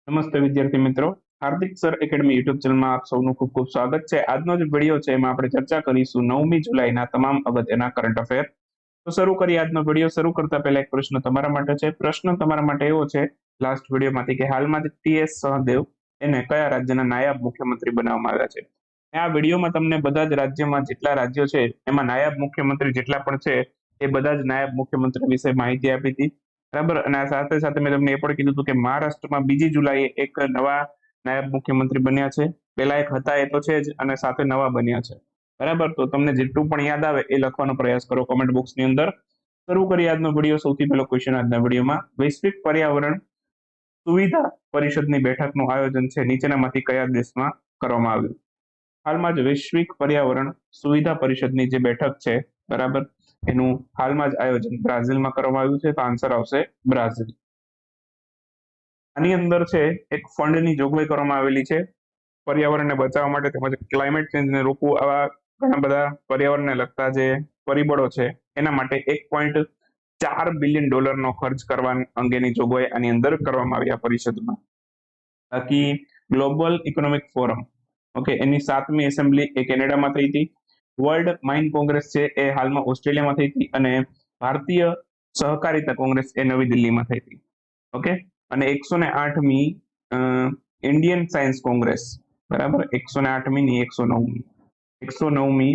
નમસ્તે વિદ્યાર્થી મિત્રો, હાર્દિક સર એકેડમી યુટ્યુબ ચેનલમાં આપ સૌનું ખૂબ ખૂબ સ્વાગત છે। આજનો જે વિડીયો છે એમાં આપણે ચર્ચા કરીશું 9મી જુલાઈના તમામ અગત્યના કરંટ અફેર। તો શરૂ કરીએ આજનો વિડીયો। શરૂ કરતા પહેલા એક પ્રશ્ન તમારા માટે છે। પ્રશ્ન તમારા માટે એવો છે લાસ્ટ વિડીયોમાંથી કે હાલમાં જ ટીએસ સહદેવ એને કયા રાજ્યના નાયબ મુખ્યમંત્રી બનાવવામાં આવ્યા છે। આ વિડીયોમાં તમને બધા જ રાજ્યમાં જેટલા રાજ્યો છે એમાં નાયબ મુખ્યમંત્રી જેટલા પણ છે એ બધા જ નાયબ મુખ્યમંત્રી વિશે માહિતી આપી હતી, બરાબર। અને આ સાથે સાથે મેં તમને એ પણ કીધું હતું કે મહારાષ્ટ્રમાં 2જી જુલાઈએ એક નવા નાયબ મુખ્યમંત્રી બન્યા છે। પેલા એક હતા એ તો છે જ, અને સાથે નવા બન્યા છે, બરાબર। તો તમને જેટલું પણ યાદ આવે એ લખવાનો પ્રયાસ કરો કોમેન્ટ બોક્સની અંદર। શરૂ કરીએ આજનો વિડીયો। સૌથી પહેલો ક્વેશ્ચન આજના વિડીયોમાં, વૈશ્વિક પર્યાવરણ સુવિધા પરિષદની બેઠકનું આયોજન છે નીચેનામાંથી કયા દેશમાં કરવામાં આવ્યું। હાલમાં જ વૈશ્વિક પર્યાવરણ સુવિધા પરિષદની જે બેઠક છે, બરાબર, એનું હાલમાં જ આયોજન બ્રાઝિલમાં કરવામાં આવ્યું છે। તો આન્સર આવશે બ્રાઝિલ। આની અંદર છે એક ફંડની જોગવાઈ કરવામાં આવેલી છે પર્યાવરણને બચાવવા માટે તેમજ ક્લાઇમેટ ચેન્જને રોકવું, આવા ઘણા બધા પર્યાવરણને લગતા જે પરિબળો છે એના માટે $1.4 બિલિયન ખર્ચ કરવા અંગેની જોગવાઈ આની અંદર કરવામાં આવી આ પરિષદમાં। બાકી ગ્લોબલ ઇકોનોમિક ફોરમ, ઓકે, એની 7મી એસેમ્બલી એ કેનેડામાં થઈ હતી। વર્લ્ડ માઇન કોંગ્રેસ છે એ હાલમાં ઓસ્ટ્રેલિયામાં થઈ હતી, અને ભારતીય સહકારિતા કોંગ્રેસ એ નવી દિલ્હીમાં થઈ હતી, ઓકે। અને 108મી ઇન્ડિયન સાયન્સ કોંગ્રેસ, બરાબર, 108મી ની 109મી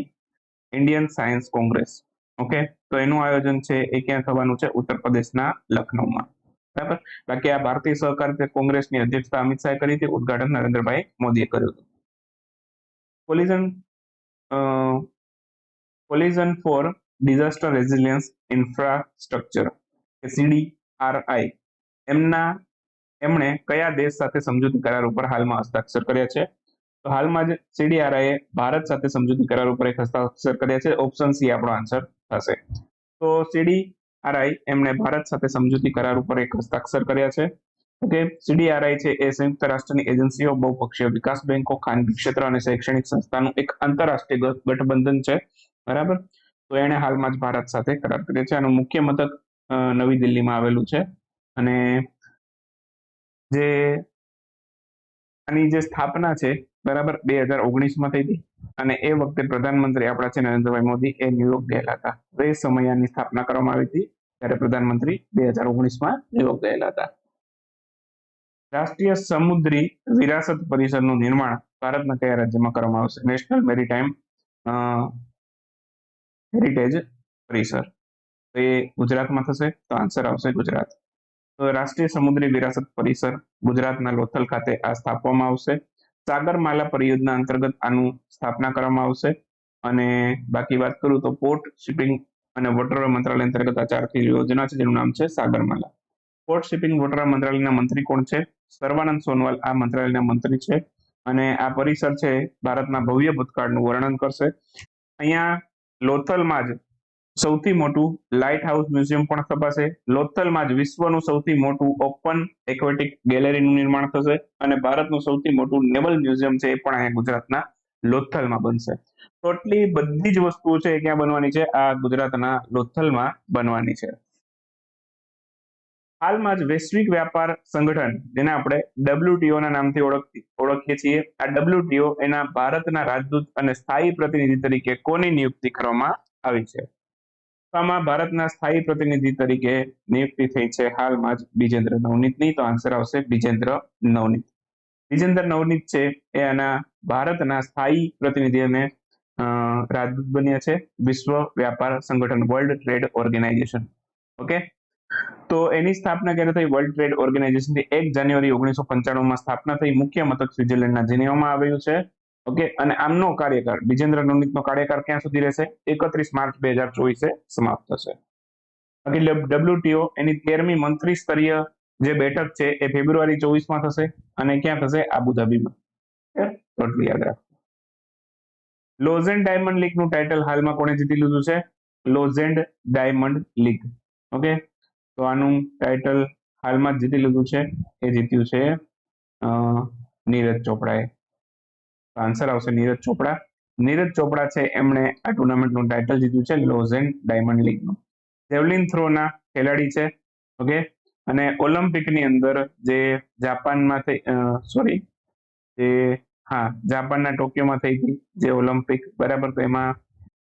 ઇન્ડિયન સાયન્સ કોંગ્રેસ, ઓકે। તો એનું આયોજન છે એ ક્યાં થવાનું છે? ઉત્તર પ્રદેશના લખનૌમાં, બરાબર। બાકી આ ભારતીય સહકારિતા કોંગ્રેસની અધ્યક્ષતા અમિત શાહે કરી હતી, ઉદઘાટન નરેન્દ્રભાઈ મોદીએ કર્યું હતું। Coalition for disaster resilience infrastructure CDRI એમણે કયા દેશ સાથે સમજૂતી કરાર ઉપર હાલમાં હસ્તાક્ષર કર્યા છે? તો હાલમાં જ CDRI એ ભારત સાથે સમજૂતી કરાર ઉપર એક હસ્તાક્ષર કર્યા છે। ઓપ્શન સી આપણો આન્સર થશે। તો CDRI એમણે ભારત સાથે સમજૂતી કરાર ઉપર એક હસ્તાક્ષર કર્યા છે, ઓકે। CDRI છે એ સંયુક્ત રાષ્ટ્રની એજન્સીઓ, બહુપક્ષીય વિકાસ બેંકો, ખાનગી ક્ષેત્ર અને શૈક્ષણિક સંસ્થાનું એક આંતરરાષ્ટ્રીય ગઠબંધન છે, બરાબર। તો એણે હાલમાં જ ભારત સાથે કરાર કર્યો છે। આનું મુખ્ય મથક નવી દિલ્હીમાં આવેલું છે, અને આની જે સ્થાપના છે, બરાબર, 2019માં થઈ હતી, અને એ વખતે પ્રધાનમંત્રી આપણા છે નરેન્દ્રભાઈ મોદી એ ન્યુયોર્ક ગયેલા હતા। તો એ સમયે આની સ્થાપના કરવામાં આવી હતી, ત્યારે પ્રધાનમંત્રી 2019માં ન્યુયોર્ક ગયેલા હતા। રાષ્ટ્રીય સમુદ્રી વિરાસત પરિષદનું નિર્માણ ભારતના કયા રાજ્યમાં કરવામાં આવશે? નેશનલ મેરીટાઈમ હેરિટેજ પરિસર, તો એ ગુજરાતમાં થશે। તો આન્સર આવશે ગુજરાત। તો રાષ્ટ્રીય સમુદ્રી વિરાસત પરિસર ગુજરાતના લોથલ ખાતે આ સ્થાપવામાં આવશે। સાગરમાલા પરિયોજના અંતર્ગત આનું સ્થાપના કરવામાં આવશે। અને બાકી વાત કરું તો પોર્ટ શિપિંગ અને વોટર મંત્રાલય અંતર્ગત આ 4 યોજના છે જેનું નામ છે સાગરમાલા। પોર્ટ શિપિંગ વોટર મંત્રાલયના મંત્રી કોણ છે? સર્વાનંદ સોનોવાલ આ મંત્રાલયના મંત્રી છે, અને આ પરિસર છે ભારતના ભવ્ય ભૂતકાળનું વર્ણન કરશે। અહીંયા લોથલમાં જ સૌથી મોટું લાઇટ હાઉસ મ્યુઝિયમ પણ સ્થપાશે। લોથલમાં જ વિશ્વનું સૌથી મોટું ઓપન એક્વેટિક ગેલેરીનું નિર્માણ થશે, અને ભારતનું સૌથી મોટું નેવલ મ્યુઝિયમ છે એ પણ અહીંયા ગુજરાતના લોથલમાં બનશે। તો એટલી બધી જ વસ્તુઓ છે એ ક્યાં બનવાની છે? આ ગુજરાતના લોથલમાં બનવાની છે। હાલમાં જ વૈશ્વિક વ્યાપાર સંગઠન, જેને આપણે WTO ના નામથી ઓળખીએ છીએ, આ WTO એના ભારતના રાજદૂત અને સ્થાયી પ્રતિનિધિ તરીકે કોની નિયુક્તિ કરવામાં આવી છે? આમાં ભારતના સ્થાયી પ્રતિનિધિ તરીકે નિયુક્તિ થઈ છે હાલમાં જ વિજેન્દ્ર નવનીતની। તો આન્સર આવશે વિજેન્દ્ર નવનીત। વિજેન્દ્ર નવનીત છે એ આના ભારતના સ્થાયી પ્રતિનિધિ અને રાજદૂત બન્યા છે વિશ્વ વ્યાપાર સંગઠન, વર્લ્ડ ટ્રેડ ઓર્ગેનાઇઝેશન, ઓકે। તો એની સ્થાપના ક્યારે થઈ? વર્લ્ડ ટ્રેડ ઓર્ગેનાઇઝેશનની 1 જાન્યુઆરી 1995માં સ્થાપના થઈ। મુખ્ય મથક સ્વિટ્ઝરલેન્ડના જેનેવામાં આવેલું છે, ઓકે। અને આમનો કાર્યકાળ, વિજેન્દ્ર નવનીતનો કાર્યકાળ ક્યાં સુધી રહેશે? 31 માર્ચ 2024 સમાપ્ત થશે। બાકી WTO એની 13મી મંત્રી સ્તરીય જે બેઠક છે એ ફેબ્રુઆરી 24માં થશે, અને ક્યાં થશે? આબુધાબીમાં। ટોટલી યાદ રાખો। લોઝ એન્ડ ડાયમંડ લીગનું ટાઇટલ હાલમાં કોણે જીતી લીધું છે? Lose and diamond league, okay. તો આનું ટાઇટલ હાલમાં જ જીતી લીધું છે, એ જીત્યું છે નીરજ ચોપડાએ। આન્સર આવશે નીરજ ચોપડા। નીરજ ચોપડા છે એમણે આ ટુર્નામેન્ટનું ટાઇટલ જીત્યું છે લોઝ એન્ડ ડાયમંડ લીગનું। જેવલિન થ્રોના ખેલાડી છે, ઓકે। અને ઓલિમ્પિકની અંદર જે જાપાનમાં થઈ સોરી જે હા જાપાનના ટોક્યોમાં થઈ હતી જે ઓલિમ્પિક, બરાબર, તો એમાં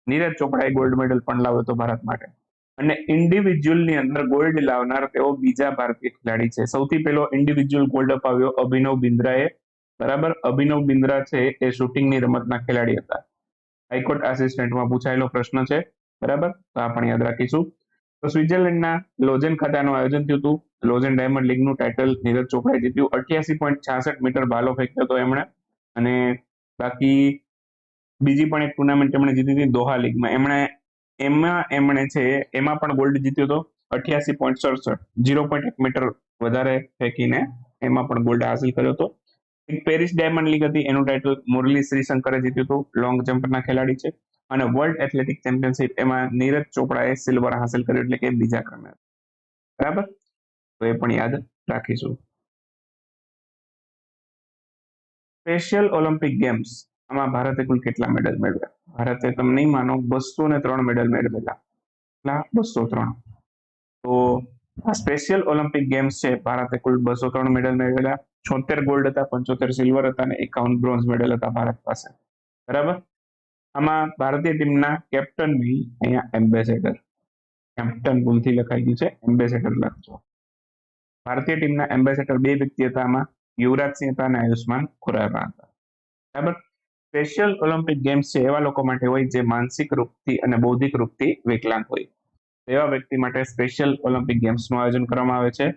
નીરજ ચોપડાએ ગોલ્ડ મેડલ પણ લાવ્યો હતો ભારત માટે. અને ઇન્ડિવિજ્યુઅલની અંદર ગોલ્ડ લાવનાર તેઓ બીજા ભારતીય ખેલાડી છે. સૌથી પહેલો ઇન્ડિવિજ્યુઅલ ગોલ્ડ અપાવ્યો અભિનવ બિંદ્રાએ, બરાબર. અભિનવ બિંદ્રા છે એ શૂટિંગની રમતના ખેલાડી હતા. હાઈકોર્ટ આસિસ્ટન્ટમાં પૂછાયેલો પ્રશ્ન છે, બરાબર, તો આ પણ યાદ રાખીશું. તો સ્વિટ્ઝરલેન્ડના લોઝેન ખાતાનું આયોજન થયું હતું. લોઝેન ડાયમંડ લીગનું ટાઇટલ નીરજ ચોપડાએ જીત્યું. 88.66 મીટર ભાલો ફેંક્યો હતો એમણે. અને બાકી બીજી પણ એક ટુર્નામેન્ટ એમણે જીતી હતી દોહા લીગમાં. એમાં પણ ગોલ્ડ જીત્યો હતો. 88.67, 0.1 મીટર વધારે ફેંકીને એમાં પણ ગોલ્ડ હાંસલ કર્યો હતો. એક પેરિસ ડાયમંડ લીગ હતી, એનું ટાઇટલ મુરલી શ્રીશંકરે જીત્યું હતું, લોંગ જમ્પના ખેલાડી છે. અને વર્લ્ડ એથ્લેટિક ચેમ્પિયનશિપ એમાં નીરજ ચોપડાએ સિલ્વર હાંસલ કર્યું, એટલે કે બીજા ક્રમે, બરાબર. તો એ પણ યાદ રાખીશું. સ્પેશિયલ ઓલિમ્પિક ગેમ્સ, આમાં ભારતે કુલ કેટલા મેડલ મેળવ્યા? ભારતે, તમે નહીં માનો, 203 મેડલ મેળવેલા. 203. તો આ સ્પેશિયલ ઓલિમ્પિક ગેમ્સ છે, ભારતે કુલ 203 મેડલ મેળવેલા. 76 ગોલ્ડ હતા, 75 સિલ્વર હતા અને 51 બ્રોન્ઝ મેડલ હતા ભારત પાસે, બરાબર. આમાં ભારતીય ટીમના કેપ્ટનની અહીંયા એમ્બેસેડર, કેપ્ટન ભૂલથી લખાઈ ગયું છે, એમ્બેસેડર લખજો. ભારતીય ટીમના એમ્બેસેડર બે વ્યક્તિ હતા, આમાં યુવરાજસિંહ હતા અને આયુષ્માન ખુરાના હતા, બરાબર. સ્પેશિયલ ઓલિમ્પિક ગેમ્સ છે એવા લોકો માટે હોય જે માનસિક રૂપથી અને બૌદ્ધિક રૂપથી વિકલાંગ હોય, એવા વ્યક્તિ માટે સ્પેશિયલ ઓલિમ્પિક ગેમ્સનું આયોજન કરવામાં આવે છે.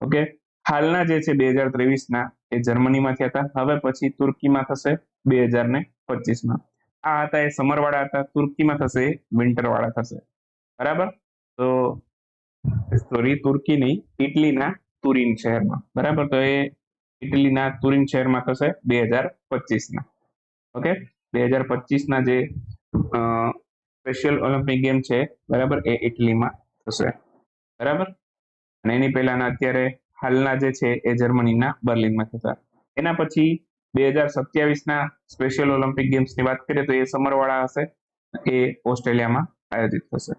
ઓકે, હાલના જે છે 2023ના એ જર્મનીમાં થયા હતા. હવે પછી તુર્કીમાં થશે 2025માં. આ હતા એ સમર વાળા હતા, તુર્કીમાં થશે વિન્ટર વાળા થશે, બરાબર. તો સોરી, તુર્કી નહીં, ઇટલીના તુરિન શહેરમાં, બરાબર. તો એ ઇટલીના તુરિન શહેરમાં થશે 2025ના. ઓકે, 2025ના જે સ્પેશિયલ ઓલિમ્પિક ગેમ છે, બરાબર, એ ઇટલીમાં થશે, બરાબર. અને એની પહેલાના અત્યારે હાલના જે છે એ જર્મનીના બર્લિનમાં થતા. એના પછી 2027ના સ્પેશિયલ ઓલિમ્પિક ગેમ્સની વાત કરીએ તો એ સમર વાળા હશે, એ ઓસ્ટ્રેલિયામાં આયોજિત થશે.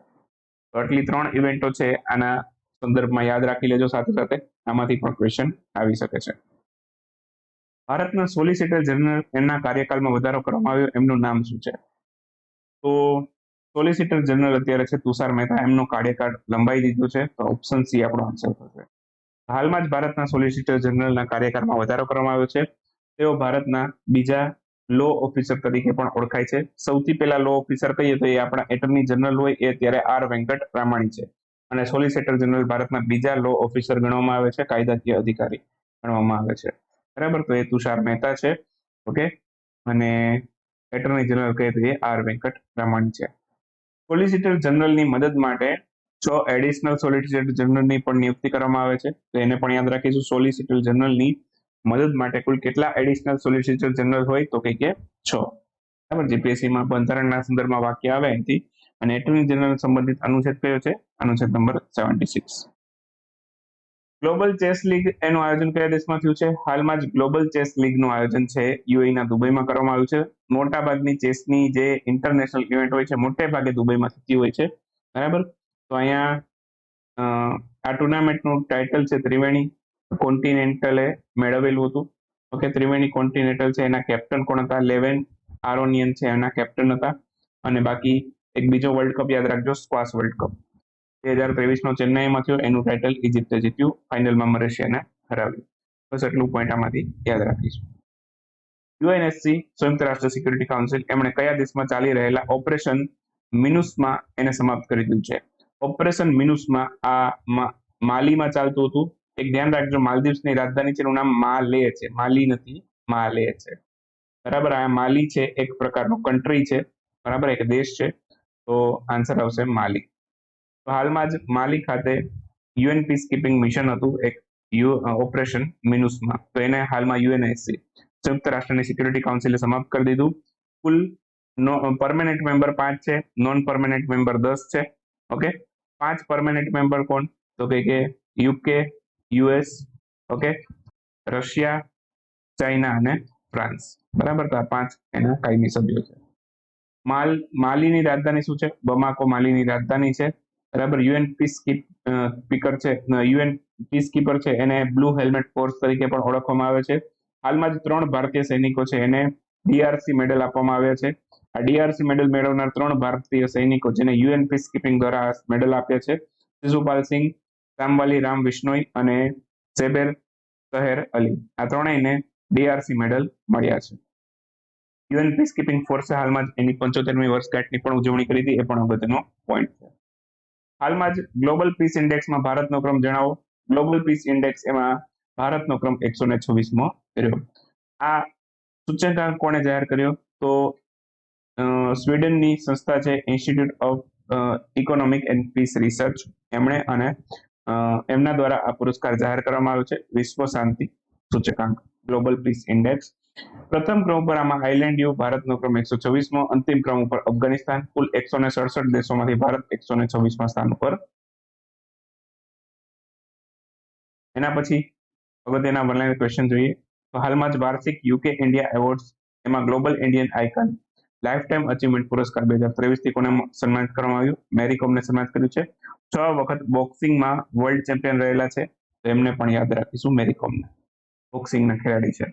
તો આટલી 3 ઇવેન્ટો છે, આના સંદર્ભમાં યાદ રાખી લેજો. સાથે સાથે આમાંથી પણ ક્વેશ્ચન આવી શકે છે. ભારતના સોલિસિટર જનરલ, એમના કાર્યકાળમાં વધારો કરવામાં આવ્યો, એમનું નામ શું છે? તો સોલિસિટર જનરલ અત્યારે છે તુષાર મહેતા, એમનો કાર્યકાળ લંબાઈ દીધું છે, તો ઓપ્શન સી આપણો આન્સર થશે. હાલમાં જ ભારતના સોલિસિટર જનરલના કાર્યકાળમાં વધારો કરવામાં આવ્યો છે. તેઓ ભારતના બીજા લો ઓફિસર તરીકે પણ ઓળખાય છે. સૌથી પહેલા લો ઓફિસર કહીએ તો એ આપણા એટર્ની જનરલ હોય, એ અત્યારે આર વેંકટ રામાણી છે. અને સોલિસિટર જનરલ ભારતના બીજા લો ઓફિસર ગણવામાં આવે છે, કાયદાકીય અધિકારી ગણવામાં આવે છે, બરાબર. તો એ તુષાર મહેતા છે. ઓકે, અને એટર્ની જનરલ કહીએ તો એ આર વેંકટ રામાણી છે. સોલિસિટર જનરલની મદદ માટે 6 એડિશનલ સોલિસિટર જનરલની પણ નિયુક્તિ કરવામાં આવે છે, તો એને પણ યાદ રાખીશું. સોલિસિટર જનરલની મદદ માટે કુલ કેટલા એડિશનલ સોલિસિટર જનરલ હોય? તો કે 6, બરાબર. જીપીએસસીમાં બંધારણના સંદર્ભમાં વાક્ય આવે અહીંથી. અને એટર્ની જનરલ સંબંધિત અનુચ્છેદ કયો છે? અનુચ્છેદ નંબર 76. ગ્લોબલ ચેસ લીગ એનું આયોજન કયા દેશમાં થયું છે? હાલમાં જ ગ્લોબલ ચેસ લીગનું આયોજન છે યુએઈના દુબઈમાં કરવામાં આવ્યું છે. મોટા ભાગની ચેસની જે ઇન્ટરનેશનલ ઇવેન્ટ હોય છે, મોટે ભાગે દુબઈમાં થતી હોય છે, બરાબર. તો અહીંયા આ ટુર્નામેન્ટનું ટાઇટલ છે ત્રિવેણી કોન્ટિનેન્ટલે મેળવેલું હતું. ઓકે, ત્રિવેણી કોન્ટિનેન્ટલ છે, એના કેપ્ટન કોણ હતા? લેવેન આરોનિયન છે એના કેપ્ટન હતા. અને બાકી એક બીજો વર્લ્ડ કપ યાદ રાખજો, સ્ક્વાશ વર્લ્ડ કપ 2023નો ચેન્નાઈમાં થયો, એનું ટાઇટલ ઇજિપ્તે જીત્યું, ફાઇનલમાં મલેશિયાને હરાવ્યું. બસ એટલું પોઈન્ટ આમાંથી યાદ રાખીશું. યુએનએસસી, સંયુક્ત રાષ્ટ્ર સિક્યુરિટી કાઉન્સિલ, એમણે કયા દેશમાં ચાલી રહેલા ઓપરેશન મિનુસમાં એને સમાપ્ત કરી દીધું છે? ઓપરેશન મિનુસમાં આ માલીમાં ચાલતું હતું. એક ધ્યાન રાખજો, માલદીવ્સની રાજધાની છે, એનું નામ માલે છે, માલી નથી, માલે છે, બરાબર. આ માલી છે એક પ્રકારનું કન્ટ્રી છે, બરાબર, એક દેશ છે. તો આન્સર આવશે માલી. તો હાલમાં જ માલી ખાતે યુએન પીસ કીપિંગ મિશન હતું, એક ઓપરેશન મિનુસમાં, તો એને હાલમાં યુએનએસસી, સંયુક્ત રાષ્ટ્રની સિક્યુરિટી કાઉન્સિલે સમાપ્ત કરી દીધું. કુલ પરમેનન્ટ મેમ્બર 5 છે, નોન પરમેનન્ટ મેમ્બર 10 છે. ઓકે, 5 પરમેનન્ટ મેમ્બર કોણ? તો કે UK, US, okay, Russia, China અને ફ્રાન્સ, બરાબર. તો આ 5 એના કાયમી સભ્યો છે. માલીની રાજધાની શું છે? બમાકો માલીની રાજધાની છે, બરાબર. યુએન પીસ સ્પીકર છે, યુએન પીસ કીપર છે, એને બ્લુ હેલ્મેટ ફોર્સ તરીકે પણ ઓળખવામાં આવે છે. હાલમાં જ 3 ભારતીય સૈનિકો છે એને ડીઆરસી મેડલ આપવામાં આવ્યા છે. આ ડીઆરસી મેડલ મેળવનાર 3 ભારતીય સૈનિકો જેને યુએન પીસ કીપિંગ દ્વારા મેડલ આપ્યા છે, શિશુપાલ સિંહ, રામવાલી રામ વિશ્નોઈ અને સેબેર સહેર અલી. આ ત્રણેયને ડીઆરસી મેડલ મળ્યા છે. યુએન પીસ કીપિંગ ફોર્સે હાલમાં જ એની 75મી વર્ષગાંઠની પણ ઉજવણી કરી હતી, એ પણ અગત્યનો પોઈન્ટ છે. હાલમાં જ ગ્લોબલ પીસ ઇન્ડેક્સમાં ભારતનો ક્રમ જણાવો. ગ્લોબલ પીસ ઇન્ડેક્સ એમાં ભારતનો ક્રમ 126મો રહ્યો. આ સૂચકાંક કોણે જાહેર કર્યો? તો સ્વીડનની સંસ્થા છે institute of economic and peace research, એમણે અને એમના દ્વારા આ પુરસ્કાર જાહેર કરવામાં આવ્યો છે. વિશ્વ શાંતિ સૂચકાંક ગ્લોબલ પીસ ઇન્ડેક્સ. પ્રથમ ક્રમ પર આમાં આઇલેન્ડિયો, ભારતનો ક્રમ 126મો, અંતિમ ક્રમ ઉપર અફઘાનિસ્તાન. કુલ 167 દેશોમાંથી ભારત 126મા સ્થાન ઉપર. એના પછી અગત્યના વર્ણન ક્વેશ્ચન જોઈએ તો હાલમાં જ વાર્ષિક યુકે ઇન્ડિયા એવોર્ડ્સ એમાં global Indian icon life time achievement પુરસ્કાર 2023 થી કોને સન્માનિત કરવામાં આવ્યું? મેરી કોમને સન્માનિત કર્યું છે. 6 વખત બોક્સિંગમાં વર્લ્ડ ચેમ્પિયન રહેલા છે, તો એમને પણ યાદ રાખીશું, મેરી કોમને. બોક્સિંગના ખેલાડી છે.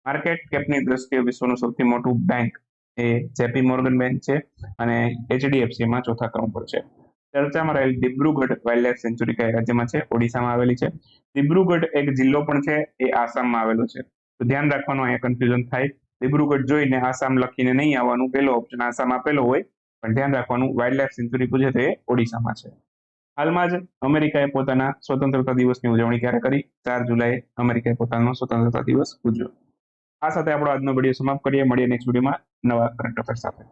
માર્કેટ કેપની દ્રષ્ટિએ વિશ્વનું સૌથી મોટું બેંક એ જેપી મોર્ગન બેંક છે અને એચડીએફસી માં ચોથા ક્રમ પર છે. ચર્ચામાં રહેલ દિબ્રુગઢ વાઇલ્ડલાઇફ સેન્ચ્યુરી કયા રાજ્યમાં છે? ઓડિશામાં આવેલી છે. દિબ્રુગઢ એક જિલ્લો પણ છે, એ આસામમાં આવેલો છે. તો ધ્યાન રાખવાનું, અહીંયા કન્ફ્યુઝન થાય. દિબ્રુગઢ જોઈને આસામ લખીને નહીં આવવાનું, પહેલો ઓપ્શન આસામ આપેલો હોય, પણ ધ્યાન રાખવાનું વાઇલ્ડલાઇફ સેન્ચ્યુરી પૂછે તો એ ઓડિશામાં છે. હાલમાં જ અમેરિકાએ પોતાના સ્વતંત્રતા દિવસની ઉજવણી ક્યારે કરી? 4 જુલાઈએ અમેરિકાએ પોતાનો સ્વતંત્રતા દિવસ ઉજવ્યો. આ સાથે આપણો આજનો વિડીયો સમાપ્ત કરીએ. મળીએ નેક્સ્ટ વિડીયોમાં નવા કરંટ અફેર સાથે.